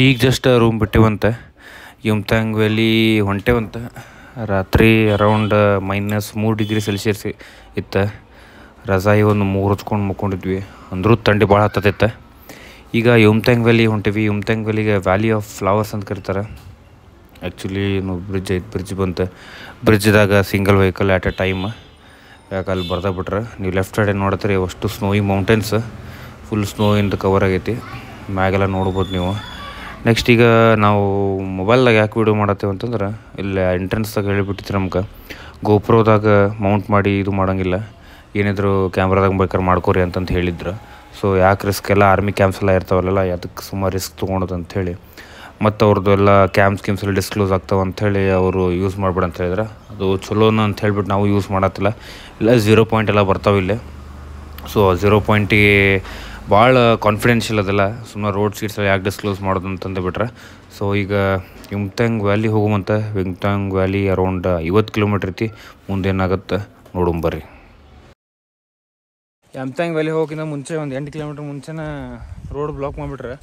ಈಗ just room ಬಿಟ್ಟೇವಂತೆ ಯುಮ್ಥಾಂಗ್ valley ಹೊಂಟೇವಂತೆ. ರಾತ್ರಿ around -3 degree Celsius ಇತ್ತು. ರಜಾಯಿ ಒಂದು 3 ಹೊಚ್ಕೊಂಡು ಮುಕ್ಕೊಂಡಿದ್ವಿ. ಅಂದರೂ ಥಂಡಿ ಭಾಳ ಹತ್ತತೈತೆ. ಈಗ ಯುಮ್ಥಾಂಗ್ ವ್ಯಾಲಿ ಹೊಂಟೀವಿ. ಯುಮ್ಥಾಂಗ್ ವ್ಯಾಲಿಗೆ ವ್ಯಾಲಿ ಆಫ್ ಫ್ಲವರ್ಸ್ ಅಂತ ಕರೀತಾರೆ. ಆ್ಯಕ್ಚುಲಿ ಬ್ರಿಡ್ಜ್ ಐತೆ, ಬ್ರಿಡ್ಜ್ ಬಂತು. ಬ್ರಿಡ್ಜ್ದಾಗ single vehicle at a time. ಯಾಕೆ ಅಲ್ಲಿ ಬರ್ದಾಬಿಟ್ರೆ ನೀವು ಲೆಫ್ಟ್ ಸೈಡ್ ನೋಡ್ತೀರಿ ಅಷ್ಟು ಸ್ನೋಯಿ ಮೌಂಟೇನ್ಸ್, ಫುಲ್ ಸ್ನೋಯಿಂದ ಕವರ್ ಆಗೈತಿ. ಮ್ಯಾಗೆಲ್ಲ ನೋಡ್ಬೋದು ನೀವು. ನೆಕ್ಸ್ಟ್ ಈಗ ನಾವು ಮೊಬೈಲ್ದಾಗ ಯಾಕೆ ವೀಡಿಯೋ ಮಾಡತ್ತೇವೆ ಅಂತಂದ್ರೆ, ಇಲ್ಲಿ ಎಂಟ್ರೆನ್ಸ್ದಾಗ ಹೇಳಿಬಿಟ್ಟಿತ್ತು ನಮ್ಗೆ ಗೋಪ್ರೋದಾಗ ಮೌಂಟ್ ಮಾಡಿ ಇದು ಮಾಡೋಂಗಿಲ್ಲ, ಏನಿದ್ರು ಕ್ಯಾಮ್ರಾದಾಗ ಬೇಕಾದ್ರೆ ಮಾಡ್ಕೋರಿ ಅಂತಂತ ಹೇಳಿದ್ರು. ಸೊ ಯಾಕೆ ರಿಸ್ಕ್, ಎಲ್ಲ ಆರ್ಮಿ ಕ್ಯಾಂಪ್ಸ್ ಎಲ್ಲ ಇರ್ತಾವಲ್ಲ, ಅದಕ್ಕೆ ಸುಮಾರು ರಿಸ್ಕ್ ತೊಗೊಳೋದು ಅಂಥೇಳಿ. ಮತ್ತು ಅವ್ರದ್ದು ಎಲ್ಲ ಕ್ಯಾಂಪ್ಸ್ ಎಲ್ಲ ಡಿಸ್ಕ್ಲೋಸ್ ಆಗ್ತಾವೆ ಅಂಥೇಳಿ ಅವರು ಯೂಸ್ ಮಾಡ್ಬೇಡ ಅಂತ ಹೇಳಿದ್ರೆ, ಅದು ಚಲೋನ ಅಂತ ಹೇಳ್ಬಿಟ್ಟು ನಾವು ಯೂಸ್ ಮಾಡತ್ತಿಲ್ಲ. ಇಲ್ಲ 0 ಪಾಯಿಂಟ್ ಎಲ್ಲ ಬರ್ತಾವೆ ಇಲ್ಲಿ. ಸೊ 0 ಪಾಯಿಂಟಿಗೆ ಭಾಳ ಕಾನ್ಫಿಡೆನ್ಷಿಯಲ್ ಅದೆಲ್ಲ, ಸುಮ್ಮನೆ ರೋಡ್ ಸೀಟ್ಸ್ ಯಾಕೆ ಡಿಸ್ಕ್ಲೋಸ್ ಮಾಡೋದು ಅಂತಂದು ಬಿಟ್ರೆ. ಸೊ ಈಗ ಯುಮ್ಥಾಂಗ್ ವ್ಯಾಲಿ ಹೋಗುವಂತ. ಯುಮ್ಥಾಂಗ್ ವ್ಯಾಲಿ ಅರೌಂಡ್ 50 ಕಿಲೋಮೀಟ್ರ್ ಐತಿ. ಮುಂದೇನಾಗುತ್ತೆ ನೋಡುಂಬರ್ರಿ. ಯುಮ್ಥಾಂಗ್ ವ್ಯಾಲಿ ಹೋಗೋಕ್ಕಿಂತ ಮುಂಚೆ ಒಂದು 8 ಕಿಲೋಮೀಟ್ರ್ ಮುಂಚೆನ ರೋಡ್ ಬ್ಲಾಕ್ ಮಾಡಿಬಿಟ್ರೆ.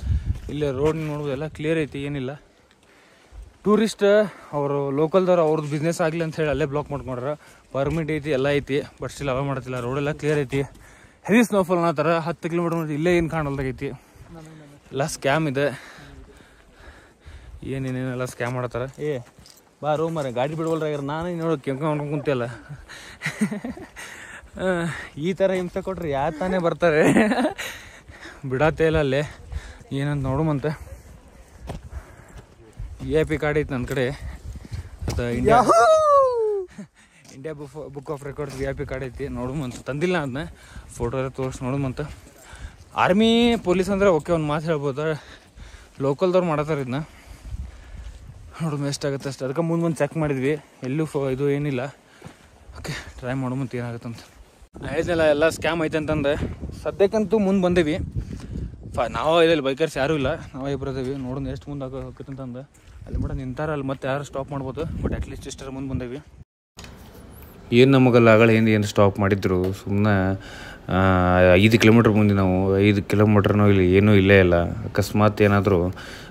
ಇಲ್ಲಿ ರೋಡ್ ನೋಡ್ಬೋದೆಲ್ಲ ಕ್ಲಿಯರ್ ಐತಿ, ಏನಿಲ್ಲ. ಟೂರಿಸ್ಟ್ ಅವರು ಲೋಕಲ್ದವ್ರು ಅವ್ರದ್ದು ಬಿಸ್ನೆಸ್ ಆಗಲಿ ಅಂತ ಹೇಳಿ ಅಲ್ಲೇ ಬ್ಲಾಕ್ ಮಾಡ್ಕೊಂಡ್ರೆ. ಪರ್ಮಿಟ್ ಐತಿ, ಎಲ್ಲ ಐತಿ, ಬಟ್ ಸ್ಟಿಲ್ ಅಲೋ ಮಾಡ್ತಿಲ್ಲ. ರೋಡೆಲ್ಲ ಕ್ಲಿಯರ್ ಐತಿ. Heavy snowfall ಅನ್ನತ್ತಾರ. 10 ಕಿಲೋಮೀಟ್ರ್ ಇಲ್ಲೇ ಏನು ಕಾಣಲ್ದಾಗೈತಿ. ಎಲ್ಲ ಸ್ಕ್ಯಾಮ್ ಇದೆ, ಏನೇನೆಲ್ಲ ಸ್ಕ್ಯಾಮ್ ಮಾಡತ್ತಾರ. ಬಾ ರೂಮರ ಗಾಡಿ ಬಿಡ್ವಲ್ರಾಗ್ಯಾರ. ನಾನು ನೋಡೋ ಕೆಂಕೊಂಡು ಕುಂತಿಲ್ಲ. ಈ ಥರ ಹಿಂಸೆ ಕೊಟ್ರಿ ಯಾರು ತಾನೇ ಬರ್ತಾರೆ. ಬಿಡತ್ತೇ ಇಲ್ಲ ಅಲ್ಲೇ ಏನಂತ ನೋಡುಮಂತೆ. VIP ಕಾರ್ಡ್ ಐತಿ ನನ್ನ ಕಡೆ. ಅದು India book of records VIP card ಐತಿ. ನೋಡುಮಂತ. ತಂದಿಲ್ಲ ಅದನ್ನ, ಫೋಟೋ ಎಲ್ಲ ತೋರಿಸಿ ನೋಡುಮಂತ. ಆರ್ಮಿ ಪೊಲೀಸ್ ಅಂದರೆ ಓಕೆ, ಒಂದು ಮಾತು ಹೇಳ್ಬೋದು. ಲೋಕಲ್ದವ್ರು ಮಾಡತ್ತಾರ ಇದನ್ನ. ನೋಡುಮ ಎಷ್ಟಾಗುತ್ತೆ ಅಷ್ಟು. ಅದಕ್ಕೆ ಮುಂದೆ ಚೆಕ್ ಮಾಡಿದ್ವಿ, ಎಲ್ಲೂ ಇದು ಏನಿಲ್ಲ. ಓಕೆ, ಟ್ರೈ ಮಾಡುಮಂತ ಏನಾಗುತ್ತಂತ. ಹೇಳಿದ್ನಲ್ಲ ಎಲ್ಲ ಸ್ಕ್ಯಾಮ್ ಐತೆ ಅಂತಂದೆ. ಸದ್ಯಕ್ಕಂತೂ ಮುಂದೆ ಬಂದೀವಿ. ನಾವು ಇಲ್ಲಿ ಬೈಕರ್ಸ್ ಯಾರೂ ಇಲ್ಲ, ನಾವು ಇಬ್ಬರು ಅದೇವಿ. ನೋಡೋಣ ಎಷ್ಟು ಮುಂದೆ ಹೋಗ್ತಂತಂದು. ಅಲ್ಲಿ ಮೇಡಮ್ ನಿಂತಾರ, ಅಲ್ಲಿ ಮತ್ತೆ ಯಾರು ಸ್ಟಾಪ್ ಮಾಡ್ಬೋದು. ಬಟ್ ಅಟ್ಲೀಸ್ಟ್ ಇಷ್ಟರ ಮುಂದೆ ಬಂದೇವಿ. ಏನು ನಮಗಲ್ಲ ಆಗಲ್ಲ ಏನು ಸ್ಟಾಪ್ ಮಾಡಿದ್ರು. ಸುಮ್ಮನೆ 5 ಕಿಲೋಮೀಟ್ರ್ ಮುಂದೆ ನಾವು 5 ಕಿಲೋಮೀಟ್ರ್ನೂ ಇಲ್ಲಿ ಏನೂ ಇಲ್ಲೇ ಇಲ್ಲ. ಅಕಸ್ಮಾತ್ ಏನಾದರೂ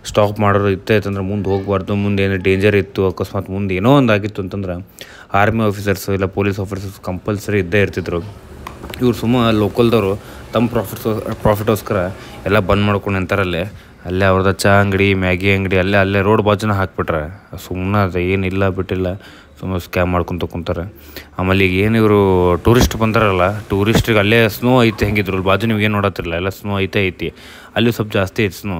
ಸ್ಟಾಪ್ ಮಾಡೋರು ಇತ್ತೈತಂದ್ರೆ ಮುಂದೆ ಹೋಗ್ಬಾರ್ದು. ಮುಂದೆ ಏನೋ ಡೇಂಜರ್ ಇತ್ತು, ಅಕಸ್ಮಾತ್ ಮುಂದೆ ಏನೋ ಒಂದು ಆಗಿತ್ತು ಅಂತಂದ್ರೆ ಆರ್ಮಿ ಆಫೀಸರ್ಸ್ ಇಲ್ಲ ಪೊಲೀಸ್ ಆಫೀಸರ್ಸ್ ಕಂಪಲ್ಸರಿ ಇದ್ದೇ ಇರ್ತಿದ್ರು. ಇವ್ರು ಸುಮ್ಮನೆ ಲೋಕಲ್ದವರು ತಮ್ಮ ಪ್ರಾಫಿಟೋಸ್ಕರ ಎಲ್ಲ ಬಂದ್ ಮಾಡ್ಕೊಂಡು ನಿಂತಾರಲ್ಲೇ. ಅಲ್ಲೇ ಅವ್ರದ್ದು ಚಹಾ ಅಂಗಡಿ, ಮ್ಯಾಗಿ ಅಂಗಡಿ ಅಲ್ಲೇ ರೋಡ್ ಬಾಜುನ ಹಾಕ್ಬಿಟ್ರೆ. ಸುಮ್ಮನೆ ಅದು ಏನಿಲ್ಲ ಬಿಟ್ಟಿಲ್ಲ, ಸುಮ್ಮನೆ ಸ್ಕ್ಯಾಮ್ ಮಾಡ್ಕೊತ ಕುಂತಾರೆ. ಆಮೇಲೆ ಈಗ ಏನು ಇವರು ಟೂರಿಸ್ಟ್ ಬಂದಾರಲ್ಲ, ಟೂರಿಸ್ಟಿಗೆ ಅಲ್ಲೇ ಸ್ನೋ ಐತೆ. ಹೆಂಗಿದ್ರು ಅಲ್ಲಿ ಬಾಜು ನೀವು ಏನು ನೋಡತ್ತಿರಲ್ಲ, ಎಲ್ಲ ಸ್ನೋ ಐತಿ. ಅಲ್ಲಿ ಸ್ವಲ್ಪ ಜಾಸ್ತಿ ಐತಿ ಸ್ನೋ.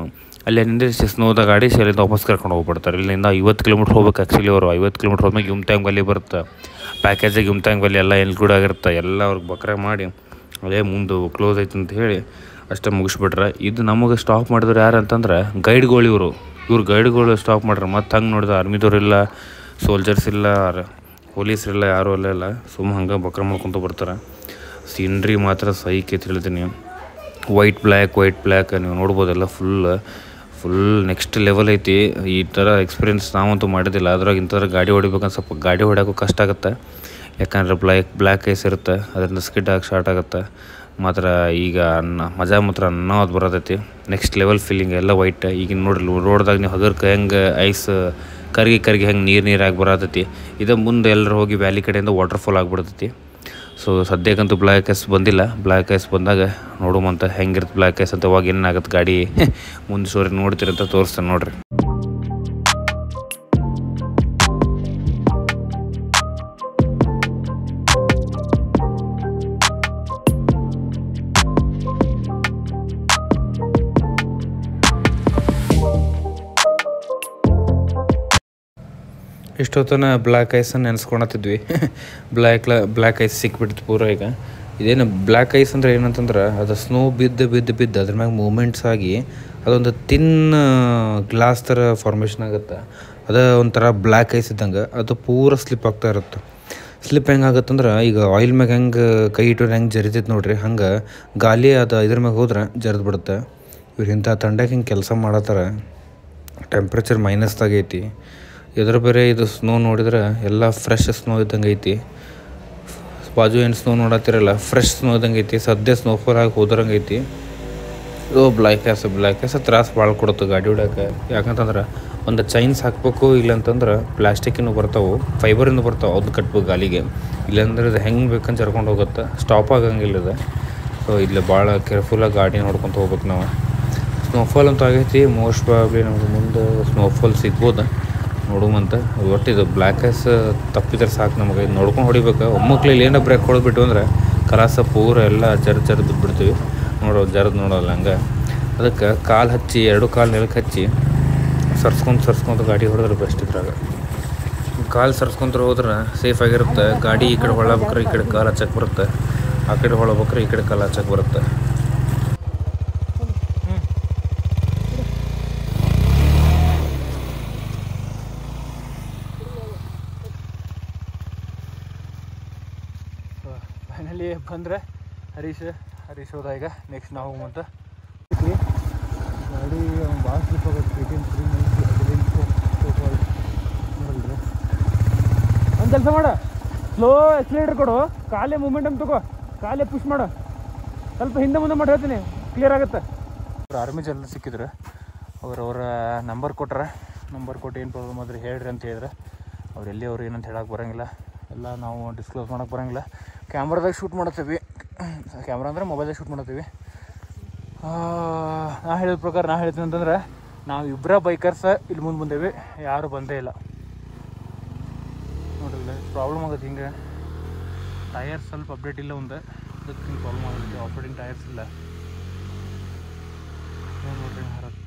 ಅಲ್ಲೇ ನಿಂದಿರಿಸಿ ಸ್ನೋದ ಗಾಡಿ ಅಲ್ಲಿಂದ ವಾಪಸ್ ಕರ್ಕೊಂಡು ಹೋಗ್ಬಿಡ್ತಾರೆ. ಇಲ್ಲಿಂದ 50 ಕಿಲೋಮೀಟ್ರ್ ಹೋಗ್ಬೇಕು. ಆ್ಯಕ್ಚುಲಿ ಅವರು 50 ಕಿಲೋಮೀಟ್ರ್ ಹೋದ್ಮೇಲೆ ಯುಮ್ಥಾಂಗ್ ವ್ಯಾಲಿ ಬರುತ್ತೆ. ಪ್ಯಾಕೇಜಿಗೆ ಯುಮ್ಥಾಂಗ್ ವ್ಯಾಲಿ ಎಲ್ಲ ಇನ್ಕ್ಲೂಡ್ ಆಗಿರುತ್ತೆ. ಎಲ್ಲ ಅವ್ರಿಗೆ ಬಕ್ರ ಮಾಡಿ ಅದೇ ಮುಂದೆ ಕ್ಲೋಸ್ ಐತೆ ಅಂತ ಹೇಳಿ ಅಷ್ಟೇ ಮುಗಿಸ್ಬಿಟ್ರೆ. ಇದು ನಮಗೆ ಸ್ಟಾಪ್ ಮಾಡಿದ್ರು ಯಾರು ಅಂತಂದ್ರೆ ಗೈಡ್ಗಳು. ಇವ್ರು ಗೈಡ್ಗಳು ಸ್ಟಾಪ್ ಮಾಡ್ರೆ. ಮತ್ತು ಹಂಗೆ ನೋಡಿದ್ರೆ ಆರ್ಮಿದವ್ರಿಲ್ಲ, ಸೋಲ್ಜರ್ಸ್ ಇಲ್ಲ, ಪೊಲೀಸರಿಲ್ಲ, ಯಾರೂ ಅಲ್ಲೆಲ್ಲ. ಸುಮ್ಮನೆ ಹಂಗೆ ಬಕ್ರ ಮಾಡ್ಕೊತ ಬರ್ತಾರೆ. ಸೀನ್ರಿ ಮಾತ್ರ ಸೈಕ್ ಐತೆ ಹೇಳ್ತೀನಿ. ವೈಟ್ ಬ್ಲ್ಯಾಕ್ ನೀವು ನೋಡ್ಬೋದೆಲ್ಲ. ಫುಲ್ ನೆಕ್ಸ್ಟ್ ಲೆವೆಲ್ ಐತಿ. ಈ ಥರ ಎಕ್ಸ್ಪೀರಿಯೆನ್ಸ್ ನಾವಂತೂ ಮಾಡಿದ್ದಿಲ್ಲ. ಅದ್ರಾಗ ಇಂಥದ್ರ ಗಾಡಿ ಹೊಡಿಬೇಕಂದ್ರೆ ಸ್ವಲ್ಪ ಗಾಡಿ ಹೊಡ್ಯೋಕ್ಕೂ ಕಷ್ಟ ಆಗುತ್ತೆ. ಯಾಕಂದರೆ ಬ್ಲ್ಯಾಕ್ ಐಸ್ ಇರುತ್ತೆ, ಅದರಿಂದ ಸ್ಕಿಡ್ ಆಗಿ ಸ್ಟಾರ್ಟ್ ಆಗುತ್ತೆ. ಮಾತ್ರ ಈಗ ಮಜಾ ಮಾತ್ರ ಅನ್ನೋದು ಬರೋದೈತಿ. ನೆಕ್ಸ್ಟ್ ಲೆವೆಲ್ ಫೀಲಿಂಗ್ ಎಲ್ಲ ವೈಟ್. ಈಗ ನೋಡ್ರಿ ರೋಡ್ದಾಗ ನೀವು ಹಗರ್ಕ ಹೆಂಗೆ ಐಸ್ ಕರ್ಗಿ ಹೆಂಗೆ ನೀರಾಗಿ ಬರತೈತಿ. ಇದು ಮುಂದೆ ಎಲ್ಲರೂ ಹೋಗಿ ವ್ಯಾಲಿ ಕಡೆಯಿಂದ ವಾಟರ್ಫಾಲ್ ಆಗಿಬಿಡ್ತೈತಿ. ಸೊ ಸದ್ಯಕ್ಕಂತೂ ಬ್ಲ್ಯಾಕ್ ಐಸ್ ಬಂದಿಲ್ಲ. ಬ್ಲ್ಯಾಕ್ ಐಸ್ ಬಂದಾಗ ನೋಡುವಂತ ಹೆಂಗಿರುತ್ತೆ ಬ್ಲ್ಯಾಕ್ ಐಸ್ ಅಂತ. ಅವಾಗ ಏನಾಗುತ್ತೆ ಗಾಡಿ ಮುಂದೆ ಸೋರಿ ನೋಡ್ತೀರಂತ ತೋರಿಸ್ತೇನೆ ನೋಡ್ರಿ. ಇಷ್ಟೊತ್ತನ ಬ್ಲ್ಯಾಕ್ ಐಸನ್ನು ನೆನೆಸ್ಕೊಳತ್ತಿದ್ವಿ. ಬ್ಲ್ಯಾಕ್ ಐಸ್ ಸಿಕ್ಬಿಟ್ಟಿತ್ತು ಪೂರ. ಈಗ ಇದೇನು ಬ್ಲ್ಯಾಕ್ ಐಸ್ ಅಂದರೆ ಏನಂತಂದ್ರೆ, ಅದು ಸ್ನೋ ಬಿದ್ದು ಅದ್ರ ಮ್ಯಾಗ ಮೂಮೆಂಟ್ಸ್ ಆಗಿ ಅದೊಂದು ತಿನ್ ಗ್ಲಾಸ್ ಥರ ಫಾರ್ಮೇಷನ್ ಆಗುತ್ತೆ. ಅದು ಒಂಥರ ಬ್ಲ್ಯಾಕ್ ಐಸ್ ಇದ್ದಂಗೆ ಅದು ಪೂರ ಸ್ಲಿಪ್ ಆಗ್ತಾ ಇರುತ್ತೆ. ಸ್ಲಿಪ್ ಹೆಂಗೆ ಆಗುತ್ತಂದ್ರೆ, ಈಗ ಆಯಿಲ್ ಮ್ಯಾಗ ಹೆಂಗೆ ಕೈ ಇಟ್ಟರೆ ಹೆಂಗೆ ಜರಿತೈತೆ ನೋಡ್ರಿ, ಹಂಗೆ ಗಾಳಿ ಅದು ಇದ್ರ ಮ್ಯಾಗ ಹೋದ್ರೆ ಜರಿದು ಬಿಡುತ್ತೆ. ಇವ್ರು ಇಂಥ ತಂಡಕ್ಕೆ ಹಿಂಗೆ ಕೆಲಸ ಮಾಡತ್ತಾರ. ಟೆಂಪ್ರೇಚರ್ ಮೈನಸ್ದಾಗೈತಿ. ಎದ್ರ ಬೇರೆ ಇದು ಸ್ನೋ ನೋಡಿದ್ರೆ ಎಲ್ಲ ಫ್ರೆಶ್ ಸ್ನೋ ಇದ್ದಂಗೆ ಐತಿ. ಬಾಜು ಏನು ಸ್ನೋ ನೋಡತ್ತಿರಲ್ಲ, ಫ್ರೆಶ್ ಸ್ನೋ ಇದ್ದಂಗೆ ಐತಿ. ಸದ್ಯ ಸ್ನೋಫಾಲ್ ಆಗಿ ಹೋದ್ರಂಗೆ ಐತಿ. ಇದು ಬ್ಲ್ಯಾಕ್ ಗ್ಯಾಸ್ ತ್ರಾಸು ಭಾಳ ಕೊಡುತ್ತೆ ಗಾಡಿ ಹೊಡ್ಯಾಕೆ. ಯಾಕಂತಂದ್ರೆ ಒಂದು ಚೈನ್ಸ್ ಹಾಕ್ಬೇಕು, ಇಲ್ಲಂತಂದ್ರೆ ಪ್ಲಾಸ್ಟಿಕ್ಕಿನೂ ಬರ್ತಾವೆ, ಫೈಬರಿಂದ ಬರ್ತಾವೆ, ಅದು ಕಟ್ಬೇಕು ಗಾಲಿಗೆ. ಇಲ್ಲಾಂದ್ರೆ ಇದು ಹೆಂಗೆ ಬೇಕಂತ ಜರ್ಕೊಂಡು ಹೋಗುತ್ತೆ, ಸ್ಟಾಪ್ ಆಗಂಗಿಲ್ಲ ಇದು. ಸೊ ಇಲ್ಲಿ ಭಾಳ ಕೇರ್ಫುಲ್ಲಾಗಿ ಗಾಡಿ ನೋಡ್ಕೊತ ಹೋಗ್ಬೇಕು ನಾವು. ಸ್ನೋಫಾಲ್ ಅಂತೂ ಆಗೈತಿ, ಮೋಸ್ಟ್ ಪ್ರಾಬ್ಲಿ ನಮ್ಗೆ ಮುಂದೆ ಸ್ನೋಫಾಲ್ ಸಿಗ್ಬೋದು ನೋಡುವಂತ. ಒಟ್ಟಿದು ಬ್ಲ್ಯಾಕ್ ಗ್ಯಾಸ್ ತಪ್ಪಿದ್ರೆ ಸಾಕು ನಮಗೆ, ಇದು ನೋಡ್ಕೊಂಡು ಹೊಡಿಬೇಕು. ಒಮ್ಮಕ್ಳಲ್ಲಿ ಏನೋ ಬ್ರೇಕ್ ಹೊಡೆದ್ಬಿಟ್ಟು ಅಂದ್ರೆ ಕಲಾಸ ಪೂರ ಎಲ್ಲ ಜರ್ದು ಬಿದ್ದುಬಿಡ್ತೀವಿ. ನೋಡೋಲ್ಲ ಹಂಗೆ. ಅದಕ್ಕೆ ಕಾಲು ಹಚ್ಚಿ, 2 ಕಾಲು ನೆಲಕ್ಕೆ ಹಚ್ಚಿ ಸರ್ಸ್ಕೊಂತ ಗಾಡಿ ಹೊಡೆದ್ರೆ ಬೆಸ್ಟ್. ಇದ್ರಾಗ ಕಾಲು ಸರ್ಸ್ಕೊಂತ ಹೋದ್ರೆ ಸೇಫ್ ಆಗಿರುತ್ತೆ. ಗಾಡಿ ಈ ಕಡೆ ಹೊಳಬೇಕಾರೆ ಈ ಕಡೆ ಕಾಲು ಹಚ್ಚಕ್ಕೆ ಬರುತ್ತೆ, ಆ ಕಡೆ ಹೊಳಬೇಕಾರೆ ಈ ಕಡೆ ಕಾಲು ಹಚ್ಚಕ್ಕೆ ಬರುತ್ತೆ. ಫೈನಲಿ ಬಂದರೆ ಹರೀಶ್ ಹೋದ. ಈಗ ನೆಕ್ಸ್ಟ್ ನಾವು ಹೋಗುವಂತ ಗಾಡಿ ಭಾಳ ಸ್ಲಿಪ್ ಆಗುತ್ತೆ. ನೋಡಲ್ರಿ, ಒಂದು ಕೆಲಸ ಮಾಡ, ಸ್ಲೋ ಎಕ್ಸಿಲೇಟರ್ ಕೊಡು, ಕಾಲೇ ಮೂಮೆಂಟಮ್ ತಗೋ, ಕಾಲೇ ಪುಷ್ ಮಾಡು, ಸ್ವಲ್ಪ ಹಿಂದೆ ಮುಂದೆ ಮಾಡಿ ಹೇಳ್ತೀನಿ, ಕ್ಲಿಯರ್ ಆಗುತ್ತೆ. ಅವ್ರು ಆರ್ಮಿ ಜನ ಸಿಕ್ಕಿದ್ರು, ಅವರ ನಂಬರ್ ಕೊಟ್ಟು ಏನು ಪ್ರಾಬ್ಲಮ್ ಆದ್ರೆ ಹೇಳ್ರಿ ಅಂತ ಹೇಳಿದ್ರೆ, ಅವ್ರು ಏನಂತ ಹೇಳಕ್ಕೆ ಬರೋಂಗಿಲ್ಲ, ಎಲ್ಲ ನಾವು ಡಿಸ್ಕ್ಲೋಸ್ ಮಾಡೋಕ್ಕೆ ಬರೋಂಗಿಲ್ಲ. ಕ್ಯಾಮ್ರಾದಾಗ ಶೂಟ್ ಮಾಡತ್ತೀವಿ, ಕ್ಯಾಮ್ರಾ ಅಂದರೆ ಮೊಬೈಲ್ದಾಗ ಶೂಟ್ ಮಾಡತ್ತೀವಿ. ನಾ ಹೇಳಿದ ಪ್ರಕಾರ ನಾ ಹೇಳ್ತೀನಿ ಅಂತಂದ್ರೆ, ನಾವು ಇಬ್ಬರ ಬೈಕರ್ಸ ಇಲ್ಲಿ ಮುಂದೇವಿ, ಯಾರು ಬಂದೇ ಇಲ್ಲ ನೋಡಿಲ್ಲ. ಪ್ರಾಬ್ಲಮ್ ಆಗುತ್ತೆ ಹಿಂಗೆ, ಟಯರ್ ಸ್ವಲ್ಪ ಅಪ್ಡೇಟ್ ಇಲ್ಲ ಒಂದು, ಅದಕ್ಕೆ ಹಿಂಗೆ ಪ್ರಾಬ್ಲಮ್ ಆಗುತ್ತೆ. ಆಫ್ ರೋಡಿಂಗ್ ಟಯರ್ಸ್ ಇಲ್ಲ ನೋಡ್ರಿ, ಹರತ್ತೆ.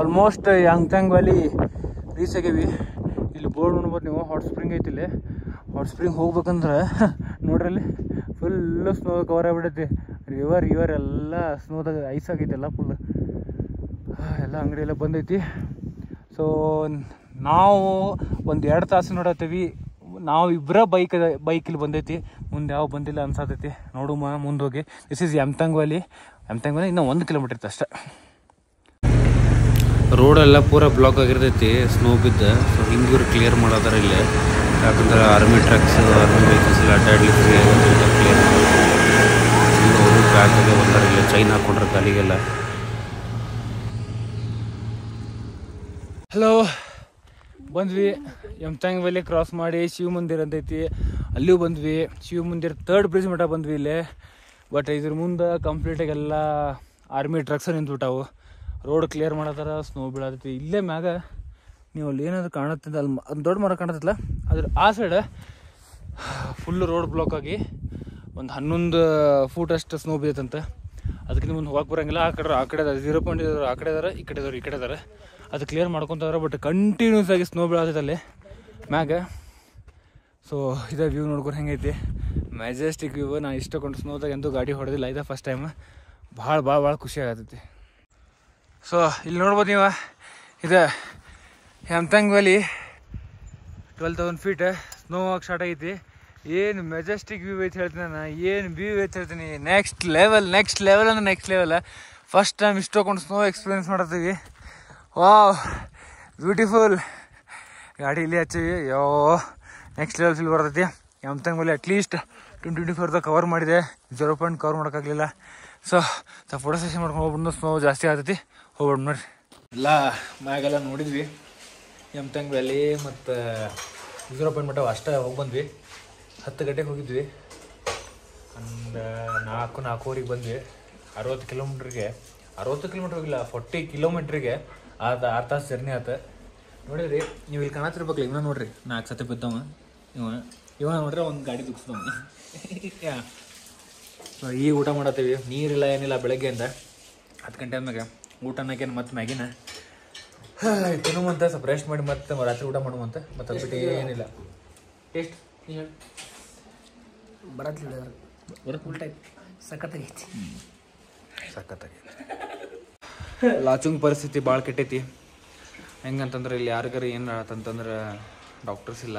ಆಲ್ಮೋಸ್ಟ್ ಯಾಂಗ್ತಾಂಗ್ ವ್ಯಾಲಿ ರೀಚ್ ಆಗೇವಿ. ಇಲ್ಲಿ ಬೋರ್ಡ್ ನೋಡ್ಬೋದು ನೀವು, ಹಾಟ್ ಸ್ಪ್ರಿಂಗ್ ಐತಿ ಇಲ್ಲಿ. ಹಾಟ್ ಸ್ಪ್ರಿಂಗ್ ಹೋಗ್ಬೇಕಂದ್ರೆ ನೋಡ್ರಿ ಅಲ್ಲಿ ಫುಲ್ಲು ಸ್ನೋ ಕವರ್ ಆಗಿಬಿಟ್ಟೈತಿ. ರಿವರ್ ಎಲ್ಲ ಸ್ನೋದಾಗ ಐಸ್ ಆಗೈತಿ ಎಲ್ಲ ಫುಲ್, ಎಲ್ಲ ಅಂಗಡಿ ಎಲ್ಲ ಬಂದೈತಿ. ಸೊ ನಾವು ಒಂದು 2 ತಾಸು ನೋಡತ್ತೀವಿ. ನಾವು ಇಬ್ಬರ ಬೈಕಲ್ಲಿ ಬಂದೈತಿ, ಮುಂದೆ ಯಾವ ಬಂದಿಲ್ಲ ಅನ್ಸತೈತಿ. ನೋಡುಮ ಮುಂದೆ ಹೋಗಿ. ದಿಸ್ ಈಸ್ ಯಮ್ತಾಂಗ್ ವ್ಯಾಲಿ ಇನ್ನೂ 1 ಕಿಲೋಮೀಟರ್ ಇತ್ತು ಅಷ್ಟೇ. ರೋಡೆಲ್ಲ ಪೂರ ಬ್ಲಾಕ್ ಆಗಿರ್ತೈತಿ ಸ್ನೋ ಬಿದ್ದು. ಸೊ ಹಿಂಗೆ ಇವ್ರು ಕ್ಲಿಯರ್ ಮಾಡೋದಾರ ಇಲ್ಲಿ, ಯಾಕಂದ್ರೆ ಆರ್ಮಿ ಟ್ರಕ್ಸ್, ಆರ್ಮಿ ವೆಹಿಕಲ್ಸ್ ಎಲ್ಲ ಅಡ್ಡಾಡ್ಲಿಕ್ಕೆ ಕ್ಲಿಯರ್ ಅವರು ಬ್ಯಾಗಾಗೆ ಬಂದಾರ. ಇಲ್ಲಿ ಚೈನ್ ಹಾಕ್ಕೊಂಡ್ರೆ ಗಾಲಿಗೆಲ್ಲ. ಹಲೋ, ಬಂದ್ವಿ ಯಮ್ತಾಂಗ್ ವ್ಯಾಲಿ ಕ್ರಾಸ್ ಮಾಡಿ ಶಿವ ಮಂದಿರ ಅಂತೈತಿ, ಅಲ್ಲಿಯೂ ಬಂದ್ವಿ. ಶಿವ ಮಂದಿರ 3rd ಬ್ರಿಡ್ಜ್ ಮಟ್ಟ ಬಂದ್ವಿ ಇಲ್ಲೇ. ಬಟ್ ಇದ್ರ ಮುಂದೆ ಕಂಪ್ಲೀಟಾಗಿ ಎಲ್ಲ ಆರ್ಮಿ ಟ್ರಕ್ಸ್ ನಿಂತ್ಬಿಟ್ಟಾವು. ರೋಡ್ ಕ್ಲಿಯರ್ ಮಾಡತ್ತಾರ, ಸ್ನೋ ಬೀಳತೈತಿ. ಇಲ್ಲೇ ಮ್ಯಾಗ ನೀವು ಅಲ್ಲಿ ಏನಾದ್ರು ಕಾಣತ್ತಿದ್ದ, ಅಲ್ಲಿ ಒಂದು ದೊಡ್ಡ ಮರ ಕಾಣತ್ತಲ್ಲ, ಅದ್ರ ಆ ಸೈಡ್ ಫುಲ್ ರೋಡ್ ಬ್ಲಾಕ್ ಆಗಿ ಒಂದು 11 ಫೂಟ್ ಅಷ್ಟು ಸ್ನೋ ಬಿದ್ದೈತಂತೆ. ಅದಕ್ಕೆ ಮುಂದೆ ಹೋಗಕ್ಕೆ ಬರೋಂಗಿಲ್ಲ. ಆ ಕಡೆ 0 ಪಾಯಿಂಟ್ ಇದ್ದಾರೆ, ಆ ಕಡೆ ಇದ್ದಾರೆ, ಈ ಕಡೆ ಇದ್ದಾರೆ. ಅದು ಕ್ಲಿಯರ್ ಮಾಡ್ಕೊತಾರೆ. ಬಟ್ ಕಂಟಿನ್ಯೂಸ್ ಆಗಿ ಸ್ನೋ ಬೀಳತೈತೆ ಅಲ್ಲಿ ಮ್ಯಾಗ. ಸೊ ಇದೇ ವ್ಯೂ ನೋಡ್ಕೊಂಡು ಹೆಂಗೈತಿ, ಮೆಜೆಸ್ಟಿಕ್ ವ್ಯೂ. ನಾನು ಇಷ್ಟಕೊಂಡು ಸ್ನೋದಾಗ ಎಂತೂ ಗಾಡಿ ಹೊಡೆದಿಲ್ಲ, ಇದೇ ಫಸ್ಟ್ ಟೈಮ್. ಭಾಳ ಖುಷಿ ಆಗತೈತಿ. ಸೊ ಇಲ್ಲಿ ನೋಡ್ಬೋದು ನೀವು, ಇದು ಯಮ್ತಾಂಗ್ ವ್ಯಾಲಿ 12,000 ಫೀಟ್ ಸ್ನೋ ಆಗಿ ಸ್ಟಾರ್ಟ್ ಆಗೈತಿ. ಏನು ಮೆಜೆಸ್ಟಿಕ್ ವ್ಯೂ ಐತೆ ಹೇಳ್ತೀನಿ ನಾನು, ಏನು ವ್ಯೂ ಐತೆ ಹೇಳ್ತೀನಿ. ನೆಕ್ಸ್ಟ್ ಲೆವೆಲ್ ಅಂದ್ರೆ ನೆಕ್ಸ್ಟ್ ಲೆವೆಲ್. ಫಸ್ಟ್ ಟೈಮ್ ಇಷ್ಟೊಂದು ಸ್ನೋ ಎಕ್ಸ್ಪೀರಿಯನ್ಸ್ ಮಾಡತ್ತೀವಿ. Wow, beautiful. ಗಾಡಿ ಇಲ್ಲಿ ಹಚ್ಚಿವಿ, ನೆಕ್ಸ್ಟ್ ಲೆವೆಲ್ ಫೀಲ್ ಬರ್ತೈತಿ. ಯಮ್ತಾಂಗ್ ವ್ಯಾಲಿ ಅಟ್ಲೀಸ್ಟ್ 2024 ಕವರ್ ಮಾಡಿದೆ, 0 ಪಾಯಿಂಟ್ ಕವರ್ ಮಾಡೋಕ್ಕಾಗಲಿಲ್ಲ. ಸೊ ಫೋಟೋ ಸೆಷನ್ ಮಾಡ್ಕೊಂಡು ಹೋಗ್ಬಿಟ್ಟು ಸ್ನೋ ಜಾಸ್ತಿ ಆಗ್ತೈತಿ, ಹೋಗ್ಬಿಟ್ಟು ನೋಡ್ರಿ. ಎಲ್ಲ ಮ್ಯಾಗೆಲ್ಲ ನೋಡಿದ್ವಿ, ಯಮ್ತಾಂಗ್ ವ್ಯಾಲಿ ಮತ್ತು 0 ಪಾಯಿಂಟ್ ಮಟ್ಟ ಅಷ್ಟೇ ಹೋಗಿ ಬಂದ್ವಿ. 10 ಗಂಟೆಗೆ ಹೋಗಿದ್ವಿ, ಒಂದು 4-4:15 ಬಂದ್ವಿ. 60 ಕಿಲೋಮೀಟ್ರಿಗೆ 60 ಕಿಲೋಮೀಟ್ರ್ ಹೋಗಿಲ್ಲ, 40 ಕಿಲೋಮೀಟ್ರಿಗೆ 6 ತಾಸು ಜರ್ನಿ ಆತ. ನೋಡಿದ್ರಿ ನೀವು ಇಲ್ಲಿ ಕಾಣತ್ತಿರ್ಬೇಕಲ್ಲ, ಇವನ ನೋಡ್ರಿ 4 ಸತಿ ಬಿದ್ದವ. ಇವ ನೋಡ್ರಿ ಒಂದು ಗಾಡಿ ದುಗ್ಸ್ದವ. ಈಗ ಊಟ ಮಾಡತ್ತೀವಿ, ನೀರಿಲ್ಲ ಏನಿಲ್ಲ ಬೆಳಗ್ಗೆಯಿಂದ. 10 ಗಂಟೆ ಆದ್ಮ್ಯಾಗ ಊಟ ಅನ್ನೋಕೇನು ಮತ್ತೆ ಮ್ಯಾಗಿನ ತಿನ್ನುವಂತ ಸ್ವಲ್ಪ ರೆಸ್ಟ್ ಮಾಡಿ ಮತ್ತೆ ರಾತ್ರಿ ಊಟ ಮಾಡುವಂತ. ಮತ್ತೆ ಬಿಟ್ಟು ಏನಿಲ್ಲ. ಟೇಸ್ಟ್ ಸಖತ್ತಾಗೈತಿ. ಲಾಚುಂಗ್ ಪರಿಸ್ಥಿತಿ ಭಾಳ ಕೆಟ್ಟೈತಿ. ಹೆಂಗಂತಂದ್ರೆ ಇಲ್ಲಿ ಯಾರಿಗಾರು ಏನು ಆತಂತಂದ್ರೆ ಡಾಕ್ಟರ್ಸ್ ಇಲ್ಲ.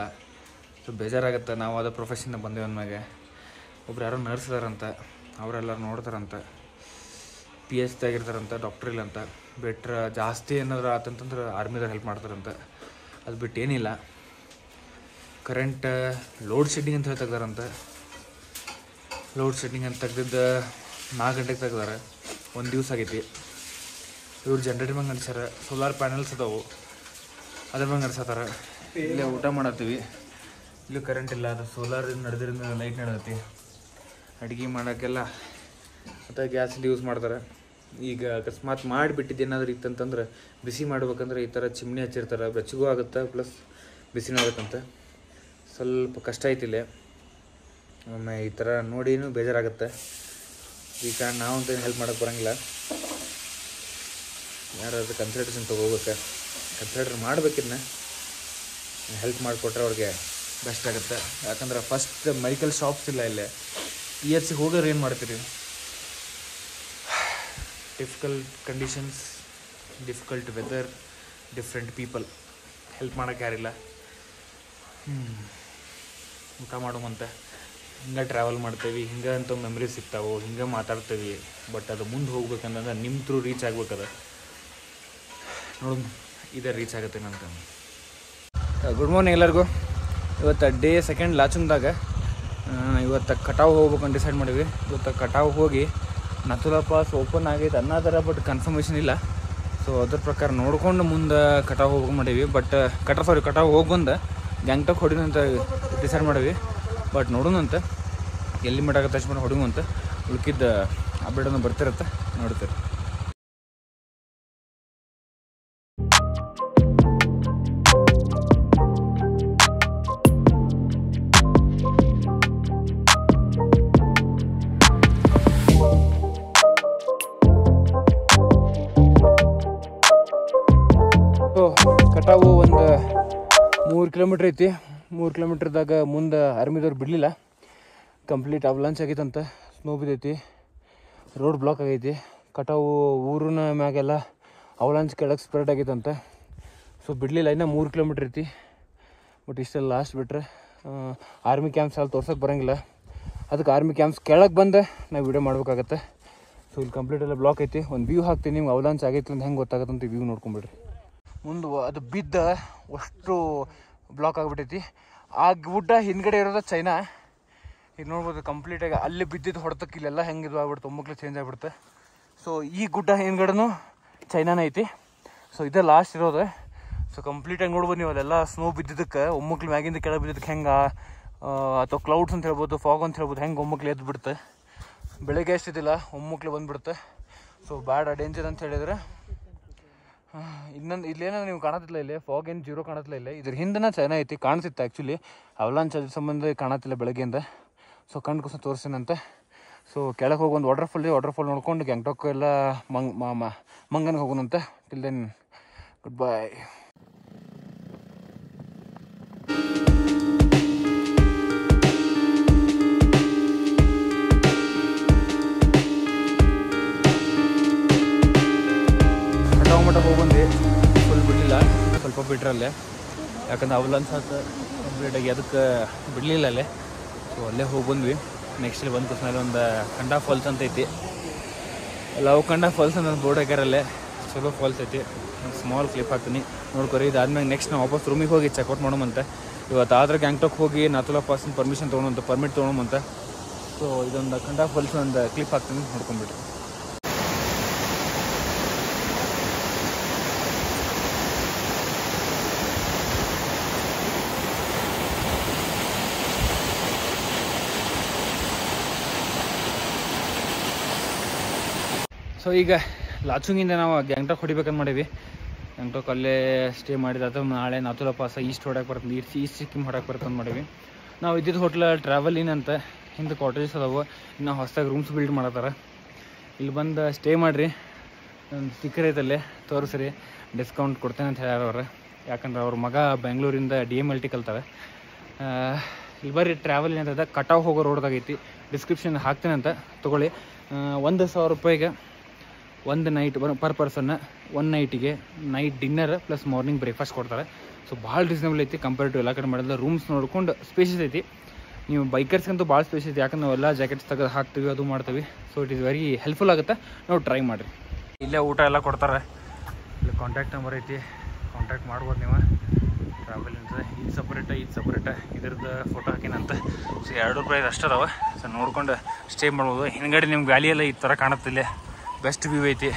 ಸೊ ಬೇಜಾರಾಗತ್ತೆ. ನಾವು ಅದೇ ಪ್ರೊಫೆಷನ್ ಬಂದೇವೆ ಅಂದ್ಮ್ಯಾಗೆ ಒಬ್ರು ಯಾರೋ ನರ್ಸ್ ಇದಾರಂತ, ಅವರೆಲ್ಲರೂ ನೋಡ್ತಾರಂತ. PH ಆಗಿರ್ತಾರಂತ, ಡಾಕ್ಟ್ರ್ ಇಲ್ಲ ಅಂತ. ಬೆಟ್ರ್ ಜಾಸ್ತಿ ಏನಾದ್ರು ಆತಂತಂದ್ರೆ ಆರ್ಮಿದವ್ರು ಹೆಲ್ಪ್ ಮಾಡ್ತಾರಂತ. ಅದು ಬಿಟ್ಟು ಏನಿಲ್ಲ. ಕರೆಂಟ್ ಲೋಡ್ ಶೆಡ್ಡಿಂಗ್ ಅಂತ ಹೇಳಿ ತೆಗ್ದಾರಂತ. ಲೋಡ್ ಶೆಡ್ಡಿಂಗ್ ಅಂತ ತೆಗ್ದಿದ್ದು 4 ಗಂಟೆಗೆ ತೆಗ್ದಾರೆ. 1 ದಿವಸ ಆಗೈತಿ. ಇವ್ರು ಜನ್ರೇಟರ್ ಮ್ಯಾಗ ನಡೆಸ್ಯಾರ. ಸೋಲಾರ್ ಪ್ಯಾನಲ್ಸ್ ಅದಾವು, ಅದ್ರ ಮ್ಯಾಗ ನಡೆಸತ್ತಾರ. ಇಲ್ಲೇ ಊಟ ಮಾಡತ್ತೀವಿ. ಇಲ್ಲೂ ಕರೆಂಟ್ ಇಲ್ಲ, ಅದು ಸೋಲಾರ್ ನಡೆದ್ರಿಂದ ಲೈಟ್ ನಡೆದೈತಿ. ಅಡುಗೆ ಮಾಡೋಕ್ಕೆಲ್ಲ ಮತ್ತು ಗ್ಯಾಸಲ್ಲಿ ಯೂಸ್ ಮಾಡ್ತಾರೆ. ಈಗ ಅಕಸ್ಮಾತ್ ಮಾಡಿಬಿಟ್ಟಿದ್ದು ಏನಾದರೂ ಇತ್ತಂತಂದ್ರೆ ಬಿಸಿ ಮಾಡ್ಬೇಕಂದ್ರೆ ಈ ಥರ ಚಿಮ್ನಿ ಹಚ್ಚಿರ್ತಾರೆ. ಬೆಚ್ಚಗೂ ಆಗುತ್ತೆ, ಪ್ಲಸ್ ಬಿಸಿನೂ ಆಗುತ್ತಂತೆ. ಸ್ವಲ್ಪ ಕಷ್ಟ ಐತಿಲ್ಲ. ಒಮ್ಮೆ ಈ ಥರ ನೋಡಿನೂ ಬೇಜಾರಾಗುತ್ತೆ. ಈಗ ನಾವಂತೂ ಹೆಲ್ಪ್ ಮಾಡೋಕ್ಕೆ ಬರೋಂಗಿಲ್ಲ. ಯಾರಾದರೂ ಕನ್ಸಲ್ಟೇಷನ್ ತೊಗೋಬೇಕು, ಕನ್ಸಲ್ಟರ್ ಮಾಡ್ಬೇಕಿನ್ನ ಹೆಲ್ಪ್ ಮಾಡಿಕೊಟ್ರೆ ಅವ್ರಿಗೆ ಬೆಸ್ಟ್ ಆಗುತ್ತೆ. ಯಾಕಂದ್ರೆ ಫಸ್ಟ್ ಮೆಡಿಕಲ್ ಶಾಪ್ಸ್ ಇಲ್ಲ ಇಲ್ಲೇ. PHC ಹೋಗೋರು ಏನು ಮಾಡ್ತೀರಿ? Difficult conditions, difficult weather, different people. Help ಮಾಡೋಕ್ಕೆ ಯಾರಿಲ್ಲ. ಊಟ ಮಾಡುವಂತೆ ಹಿಂಗೆ ಟ್ರಾವೆಲ್ ಮಾಡ್ತೇವೆ, ಹಿಂಗೆ ಅಂತ ಮೆಮ್ರೀಸ್ ಸಿಗ್ತಾವೆ, ಹಿಂಗೆ ಮಾತಾಡ್ತೇವೆ. ಬಟ್ ಅದು ಮುಂದೆ ಹೋಗ್ಬೇಕಂತಂದ್ರೆ ನಿಮ್ಮ ಥ್ರೂ ರೀಚ್ ಆಗ್ಬೇಕದ. ನೋಡು, ಇದೇ ರೀಚ್ ಆಗುತ್ತೆ ನಂತ. ಗುಡ್ ಮಾರ್ನಿಂಗ್ ಎಲ್ಲರಿಗೂ. ಇವತ್ತು ಡೇ 2 ಲಾಚುಂಗ್ದಾಗ. ಇವತ್ತು ಕಟಾವು ಹೋಗ್ಬೇಕಂತ ಡಿಸೈಡ್ ಮಾಡೀವಿ. ಇವತ್ತು ಕಟಾವು ಹೋಗಿ ನಥುಲಾ ಪಾಸ್ ಓಪನ್ ಆಗೈತೆ ಅನ್ನೋದರ, ಬಟ್ ಕನ್ಫರ್ಮೇಷನ್ ಇಲ್ಲ. ಸೊ ಅದ್ರ ಪ್ರಕಾರ ನೋಡ್ಕೊಂಡು ಮುಂದೆ ಕಟಾವು ಹೋಗಿ ಮಾಡೀವಿ. ಬಟ್ ಕಟಾವು ಹೋಗಿ ಬಂದು ಗ್ಯಾಂಗ್ಟಾಕ್ ಹೊಡಿನಂತ ಡಿಸೈಡ್ ಮಾಡೀವಿ. ಬಟ್ ನೋಡೋಣಂತ ಎಲ್ಲಿ ಮಟಾಗತ್ತೆ ಅಷ್ಟು ಹೊಡಿವು ಅಂತ. ಉಳ್ಕಿದ್ದ ಅಪ್ಡೇಟನ್ನು ಬರ್ತಿರತ್ತೆ, ನೋಡ್ತೀರಿ. ಕಟಾವು ಒಂದು 3 ಕಿಲೋಮೀಟ್ರ್ ಐತಿ. 3 ಕಿಲೋಮೀಟ್ರ್ದಾಗ ಮುಂದೆ ಆರ್ಮಿದವ್ರು ಬಿಡಲಿಲ್ಲ. ಕಂಪ್ಲೀಟ್ ಅವಲಾಂಚ್ ಆಗೈತಂತ. ಸ್ನೋ ಬಿದ್ದೈತಿ, ರೋಡ್ ಬ್ಲಾಕ್ ಆಗೈತಿ. ಕಟಾವು ಊರಿನ ಮ್ಯಾಗೆಲ್ಲ ಅವಲಾಂಚ್ ಕೆಳಗೆ ಸ್ಪ್ರೆಡ್ ಆಗೈತಂತ. ಸೊ ಬಿಡಲಿಲ್ಲ. ಇನ್ನೂ 3 ಕಿಲೋಮೀಟ್ರ್ ಐತಿ. ಬಟ್ ಇಷ್ಟೆಲ್ಲ ಲಾಸ್ಟ್ ಬಿಟ್ರೆ ಆರ್ಮಿ ಕ್ಯಾಂಪ್ಸ್ ಅಲ್ಲಿ ತೋರ್ಸೋಕೆ ಬರೋಂಗಿಲ್ಲ. ಅದಕ್ಕೆ ಆರ್ಮಿ ಕ್ಯಾಂಪ್ಸ್ ಕೆಳಗೆ ಬಂದು ನಾವು ವೀಡಿಯೋ ಮಾಡ್ಬೇಕಾಗತ್ತೆ. ಸೊ ಇಲ್ಲಿ ಕಂಪ್ಲೀಟ್ ಎಲ್ಲ ಬ್ಲಾಕ್ ಐತಿ. ಒಂದು ವ್ಯೂ ಹಾಕ್ತೀನಿ, ನಿಮ್ಗೆ ಅವಲಾಂಚ್ ಆಗೈತಿ ಅಂತ ಹೆಂಗೆ ಗೊತ್ತಾಗತ್ತಂತ ವ್ಯೂ ನೋಡ್ಕೊಂಬಿಡ್ರಿ. ಮುಂದೆ ಅದು ಬಿದ್ದ ಅಷ್ಟು ಬ್ಲಾಕ್ ಆಗಿಬಿಟ್ಟೈತಿ. ಆ ಗುಡ್ಡ ಹಿಂದ್ಗಡೆ ಇರೋದು ಚೈನಾ. ಈಗ ನೋಡ್ಬೋದು ಕಂಪ್ಲೀಟಾಗಿ ಅಲ್ಲಿ ಬಿದ್ದಿದ್ದು ಹೊಡೆತಕ್ಕೆ ಇಲ್ಲೆಲ್ಲ ಹೆಂಗೆ ಇದು ಆಗ್ಬಿಡ್ತು, ಒಮ್ಮಕ್ಳು ಚೇಂಜ್ ಆಗಿಬಿಡುತ್ತೆ. ಸೊ ಈ ಗುಡ್ಡ ಹಿಂದ್ಗಡೆನೂ ಚೈನಾನೇ ಐತಿ. ಸೊ ಇದೇ ಲಾಸ್ಟ್ ಇರೋದು. ಸೊ ಕಂಪ್ಲೀಟಾಗಿ ನೋಡ್ಬೋದು ನೀವು, ಅಲ್ಲೆಲ್ಲ ಸ್ನೋ ಬಿದ್ದಿದ್ದಕ್ಕೆ ಒಮ್ಮಕ್ಳು ಮ್ಯಾಗಿಂದ ಕೆಳಗೆ ಬಿದ್ದಿದ್ದಕ್ಕೆ ಹೆಂಗೆ, ಅಥವಾ ಕ್ಲೌಡ್ಸ್ ಅಂತ ಹೇಳ್ಬೋದು, ಫಾಗ್ ಅಂತ ಹೇಳ್ಬೋದು, ಹೆಂಗೆ ಒಮ್ಮಕ್ಳು ಎದ್ದು ಬಿಡುತ್ತೆ. ಬೆಳಗ್ಗೆ ಎಷ್ಟಿದ್ದಿಲ್ಲ ಒಮ್ಮಕ್ಳು ಬಂದುಬಿಡುತ್ತೆ. ಸೊ ಬ್ಯಾಡ್ ಡೇಂಜರ್ ಅಂತ ಹೇಳಿದರೆ ಇನ್ನೊಂದು ಇಲ್ಲೇನೋ ನೀವು ಕಾಣತ್ತಿಲ್ಲ. ಇಲ್ಲಿ ಫಾಗ್ ಏನು ಜೀರೋ ಕಾಣತ್ತಿಲ್ಲ. ಇಲ್ಲ ಇದ್ರ ಹಿಂದೆನೇ ಚೈನಾ ಐತಿ, ಕಾಣಿಸುತ್ತೆ ಆ್ಯಕ್ಚುಲಿ. ಅವಲಾಂಚ್ ಅದ್ರ ಸಂಬಂಧ ಕಾಣತ್ತಿಲ್ಲ ಬೆಳಗ್ಗೆಯಿಂದ. ಸೊ ಕಣ್ಕೋಸ ತೋರಿಸ್ತೀನಂತೆ. ಸೊ ಕೆಳಗೆ ಹೋಗಿ ಒಂದು ವಾಟರ್ಫಾಲ್ ನೋಡ್ಕೊಂಡು ಗ್ಯಾಂಗ್ಟಾಕ್ ಎಲ್ಲ ಮಂಗನ್ಗೆ ಹೋಗೋಣಂತೆ. ಟಿಲ್ ದೆನ್ ಗುಡ್ ಬಾಯ್. ಮಟ್ಟ ಹೋಗ್ಬಂದು ಫುಲ್ ಬಿಡಲಿಲ್ಲ, ಸ್ವಲ್ಪ ಬಿಟ್ರಲ್ಲೇ. ಯಾಕಂದ್ರೆ ಅವಲಾಂಚ್ ಹಾಕಿ ಕಂಪ್ಲೀಟಾಗಿ ಅದಕ್ಕೆ ಬಿಡಲಿಲ್ಲ ಅಲ್ಲೇ. ಸೊ ಅಲ್ಲೇ ಹೋಗಿ ಬಂದ್ವಿ. ನೆಕ್ಸ್ಟ್ ಇಲ್ಲಿ ಬಂದ ತಕ್ಷಣ ಒಂದು ಕಂಡಾ ಫಾಲ್ಸ್ ಅಂತ ಐತಿ. ಲವ್ ಕಂಡಾ ಫಾಲ್ಸ್ ಅಂತ ಬೋರ್ಡ್ ಹಾಕ್ಯಾರಲ್ಲೇ. ಚಲೋ ಫಾಲ್ಸ್ ಐತಿ. ಸ್ಮಾಲ್ ಕ್ಲಿಪ್ ಹಾಕ್ತೀನಿ, ನೋಡ್ಕೊರಿ. ಇದಾದ್ಮೇಲೆ ನೆಕ್ಸ್ಟ್ ನಾವು ವಾಪಸ್ ರೂಮಿಗೆ ಹೋಗಿ ಚೆಕ್ಔಟ್ ಮಾಡೋಮಂತೆ. ಇವತ್ತು ಆದ್ರೆ ಗ್ಯಾಂಗ್ಟಾಕ್ ಹೋಗಿ ನಥುಲಾ ಪಾಸಿನ ಪರ್ಮಿಟ್ ತೊಗೊಳೋಮಂತೆ. ಸೊ ಇದೊಂದು ಕಂಡಾ ಫಾಲ್ಸ್ ಒಂದು ಕ್ಲಿಪ್ ಹಾಕ್ತೀನಿ, ನೋಡ್ಕೊಂಡ್ಬಿಟ್ರಿ. ಸೊ ಈಗ ಲಾಚುಂಗಿಂದ ನಾವು ಗ್ಯಾಂಗ್ಟಾಕ್ ಹೊಡಿಬೇಕಂತ ಮಾಡೀವಿ. ಗ್ಯಾಂಗ್ಟಾಕ್ ಅಲ್ಲೇ ಸ್ಟೇ ಮಾಡಿದ ಅಥವಾ ನಾಳೆ ನಥುಲಾ ಪಾಸ ಈಸ್ಟ್ ಹೊಡಕ್ಕೆ ಬರ್ತದೆ, ಈಸ್ಟ್ ಸಿಕ್ಕಿಮ್ ಹೊಡಕ್ಕೆ ಬರ್ತಂತ ಮಾಡೀವಿ. ನಾವು ಇದ್ದಿದ್ದು ಹೋಟ್ಲ ಟ್ರಾವೆಲ್ ಇನ್ ಅಂತ. ಹಿಂದೆ ಕಾಟೇಜಸ್ ಅದಾವೆ, ಇನ್ನೂ ಹೊಸದಾಗಿ ರೂಮ್ಸ್ ಬಿಲ್ಡ್ ಮಾಡತ್ತಾರ. ಇಲ್ಲಿ ಬಂದು ಸ್ಟೇ ಮಾಡಿರಿ, ಒಂದು ಸ್ಟಿಕ್ಕರ್ ಐತಲ್ಲೇ ತೋರಿಸ್ರಿ, ಡಿಸ್ಕೌಂಟ್ ಕೊಡ್ತೇನೆ ಅಂತ ಹೇಳ್ಯಾರ ಅವ್ರು. ಯಾಕಂದ್ರೆ ಅವ್ರ ಮಗ ಬೆಂಗಳೂರಿಂದ DMLT ಕಲ್ತಾರೆ. ಇಲ್ಲಿ ಬರ್ರಿ, ಟ್ರಾವೆಲ್ ಏನಂತದ ಕಟಾವು ಹೋಗೋ ರೋಡ್ದಾಗೈತಿ. ಡಿಸ್ಕ್ರಿಪ್ಷನ್ ಹಾಕ್ತೇನೆ ಅಂತ ತೊಗೊಳ್ಳಿ. 1,000 ರೂಪಾಯಿಗೆ ಒಂದು ನೈಟ್ ಪರ್ ಪರ್ಸನ್ನ, 1 ನೈಟಿಗೆ night dinner plus morning breakfast ಕೊಡ್ತಾರೆ. ಸೊ ಭಾಳ ರೀಸನಬಲ್ ಐತಿ ಕಂಪೇರ್ ಟು ಎಲ್ಲ ಕಡೆ ಮಾಡಿದ್ರೆ. ರೂಮ್ಸ್ ನೋಡ್ಕೊಂಡು ಸ್ಪೇಷಿಯಸ್ ಐತಿ. ನೀವು ಬೈಕರ್ಸ್ಗಂತೂ ಭಾಳ ಸ್ಪೇಸ್ ಐತಿ, ಯಾಕಂದ್ರೆ ನಾವೆಲ್ಲ ಜಾಕೆಟ್ಸ್ ತೆಗೆದು ಹಾಕ್ತೀವಿ, ಅದು ಮಾಡ್ತೀವಿ. So it is very helpful ಆಗುತ್ತೆ. ನಾವು ಟ್ರೈ ಮಾಡಿರಿ. ಇಲ್ಲೇ ಊಟ ಎಲ್ಲ ಕೊಡ್ತಾರೆ. ಇಲ್ಲಿ ಕಾಂಟ್ಯಾಕ್ಟ್ ನಂಬರ್ ಐತಿ, ಕಾಂಟ್ಯಾಕ್ಟ್ ಮಾಡ್ಬೋದು ನೀವು. ಟ್ರಾವೆಲ್ ಅಂತ ಇದು ಸಪ್ರೇಟ ಇದ್ರದ್ದು ಫೋಟೋ ಹಾಕಿನಂತ. ಸೊ ₹2 ಅಷ್ಟು ಅದಾವೆ. ಸೊ ನೋಡ್ಕೊಂಡು ಸ್ಟೇ ಮಾಡ್ಬೋದು. ಹಿಂದ್ಗಡೆ ನಿಮ್ಗೆ ವ್ಯಾಲಿ ಎಲ್ಲ ಈ ಥರ ಕಾಣುತ್ತಿಲ್ಲ. ಬೆಸ್ಟ್ ವ್ಯೂ ಐತಿ.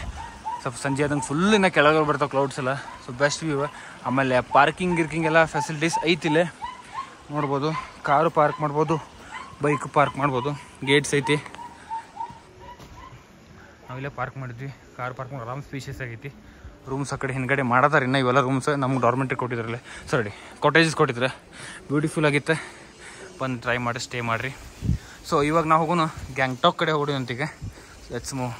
ಸ್ವಲ್ಪ ಸಂಜೆ ಆದಂಗೆ ಫುಲ್ ಇನ್ನು ಕೆಳಗೆ ಬರ್ತಾವೆ ಕ್ಲೌಡ್ಸ್ ಎಲ್ಲ. So best view. ಆಮೇಲೆ ಪಾರ್ಕಿಂಗ್ ಎಲ್ಲ ಫೆಸಿಲಿಟೀಸ್ ಐತಿಲ್ಲೇ ನೋಡ್ಬೋದು. ಕಾರು ಪಾರ್ಕ್ ಮಾಡ್ಬೋದು, ಬೈಕ್ ಪಾರ್ಕ್ ಮಾಡ್ಬೋದು. ಗೇಟ್ಸ್ ಐತಿ. ನಾವಿಲ್ಲೇ ಪಾರ್ಕ್ ಮಾಡಿದ್ವಿ. ಕಾರ್ ಪಾರ್ಕ್ ಮಾಡಿ ಆರಾಮ್ ಸ್ಪೀಷಿಯಸ್ ಆಗೈತಿ. ರೂಮ್ಸ್ ಆ ಕಡೆ ಹಿಂದ್ಗಡೆ ಮಾಡತಾರೆ. ಇನ್ನು ಇವೆಲ್ಲ ರೂಮ್ಸ್ ನಮ್ಗೆ ಡಾರ್ಮೆಂಟ್ರಿ ಕೊಟ್ಟಿದ್ರಲ್ಲೇ, ಕಾಟೇಜಸ್ ಕೊಟ್ಟಿದ್ರೆ ಬ್ಯೂಟಿಫುಲ್ ಆಗಿತ್ತು. ಬಂದು ಟ್ರೈ ಮಾಡಿ ಸ್ಟೇ ಮಾಡಿರಿ. ಸೊ ಇವಾಗ ನಾವು ಹೋಗೋಣ ಗ್ಯಾಂಗ್ಟಾಕ್ ಕಡೆ ಹೋಗೋಣ ಅಂತೀಗ. Let's move.